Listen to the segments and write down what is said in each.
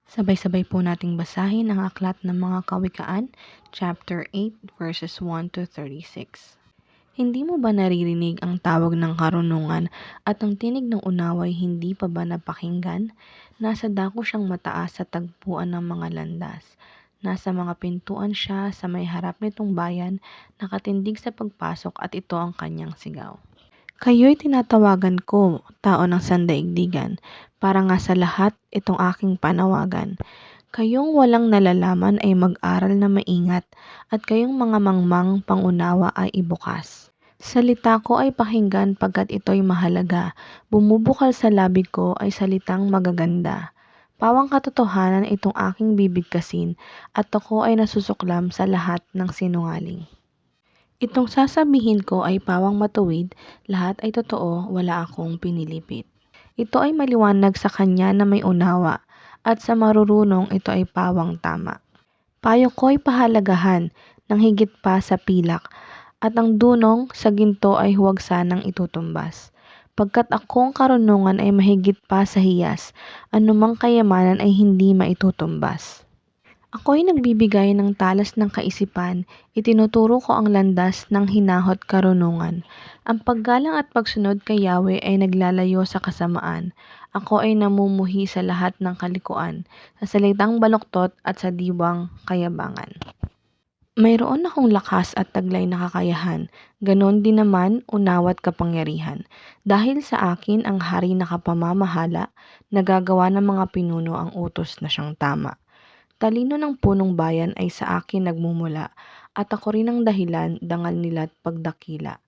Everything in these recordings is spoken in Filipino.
Sabay-sabay po nating basahin ang Aklat ng Mga Kawikaan, chapter 8, verses 1 to 36. Hindi mo ba naririnig ang tawag ng karunungan at ang tinig ng unawa ay hindi pa ba napakinggan? Nasa dako siyang mataas sa tagpuan ng mga landas. Nasa mga pintuan siya sa may harap nitong bayan, nakatindig sa pagpasok at ito ang kanyang sigaw. Kayo'y tinatawagan ko, tao ng sandaigdigan, para nga sa lahat itong aking panawagan. Kayong walang nalalaman ay mag-aral na maingat, at kayong mga mangmang pangunawa ay ibukas. Salita ko ay pakinggan pagkat ito'y mahalaga, bumubukal sa labi ko ay salitang magaganda. Pawang katotohanan itong aking bibigkasin, at ako ay nasusuklam sa lahat ng sinungaling. Itong sasabihin ko ay pawang matuwid, lahat ay totoo, wala akong pinilipit. Ito ay maliwanag sa kanya na may unawa, at sa marurunong ito ay pawang tama. Payo ko'y pahalagahan ng higit pa sa pilak, at ang dunong sa ginto ay huwag sanang itutumbas. Pagkat akong karunungan ay mahigit pa sa hiyas, anumang kayamanan ay hindi maitutumbas. Ako'y nagbibigay ng talas ng kaisipan, itinuturo ko ang landas ng hinahot karunungan. Ang paggalang at pagsunod kay Yahweh ay naglalayo sa kasamaan. Ako ay namumuhi sa lahat ng kalikuan, sa salitang baluktot at sa diwang kayabangan. Mayroon akong lakas at taglay na kakayahan, ganon din naman unawat kapangyarihan. Dahil sa akin ang hari na kapamamahala, nagagawa ng mga pinuno ang utos na siyang tama. Talino ng punong bayan ay sa akin nagmumula, at ako rin ang dahilan, dangal nila't pagdakila.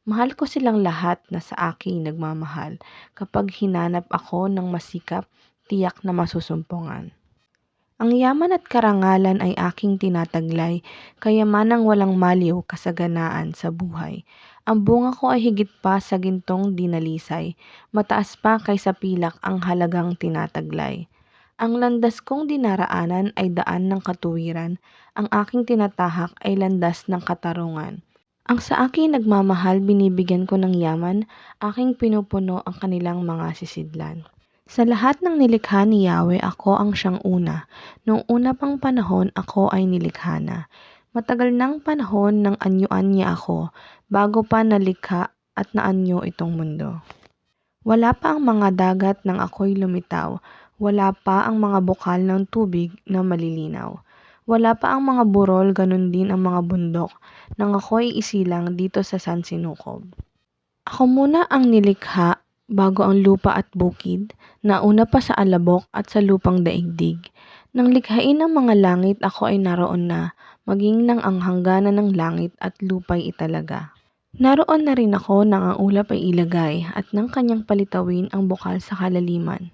Mahal ko silang lahat na sa akin nagmamahal. Kapag hinanap ako ng masikap, tiyak na masusumpungan. Ang yaman at karangalan ay aking tinataglay, kayamanang walang maliw kasaganaan sa buhay. Ang bunga ko ay higit pa sa gintong dinalisay, mataas pa kaysa pilak ang halagang tinataglay. Ang landas kong dinaraanan ay daan ng katuwiran, ang aking tinatahak ay landas ng katarungan. Ang sa akin nagmamahal binibigyan ko ng yaman, aking pinupuno ang kanilang mga sisidlan. Sa lahat ng nilikha ni Yahweh ako ang siyang una, noong una pang panahon ako ay nilikha na. Matagal ng panahon nang anyuan niya ako, bago pa nalikha at naanyo itong mundo. Wala pa ang mga dagat nang ako'y lumitaw, wala pa ang mga bukal ng tubig na malilinaw. Wala pa ang mga burol, ganun din ang mga bundok, nang ako'y isilang dito sa sansinukob. Ako muna ang nilikha, bago ang lupa at bukid, nauna pa sa alabok at sa lupang daigdig. Nang likhain ang mga langit, ako ay naroon na, maging nang ang hangganan ng langit at lupa'y italaga. Naroon na rin ako nang ang ulap ay ilagay at nang kanyang palitawin ang bukal sa kalaliman.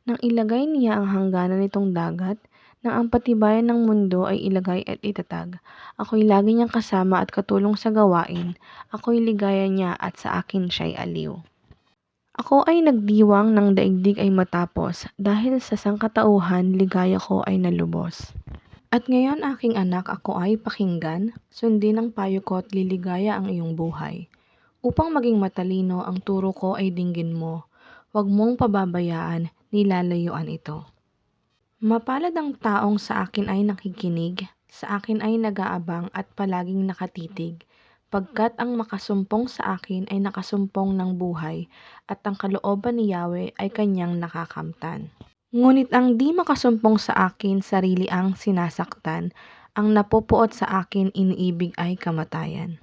Nang ilagay niya ang hangganan nitong dagat, nang ang patibayan ng mundo ay ilagay at itatag, ako'y lagi niyang kasama at katulong sa gawain, ako'y ligaya niya at sa akin siya'y aliw. Ako ay nagdiwang ng daigdig ay matapos, dahil sa sangkatauhan ligaya ko ay nalubos. At ngayon aking anak, ako ay pakinggan, sundin ang payo ko at liligaya ang iyong buhay. Upang maging matalino ang turo ko ay dinggin mo, huwag mong pababayaan, nilalayuan ito. Mapalad ang taong sa akin ay nakikinig, sa akin ay nag-aabang at palaging nakatitig, pagkat ang makasumpong sa akin ay nakasumpong ng buhay, at ang kalooban ni Yahweh ay kanyang nakakamtan. Ngunit ang di makasumpong sa akin, sarili ang sinasaktan, ang napupuot sa akin iniibig ay kamatayan.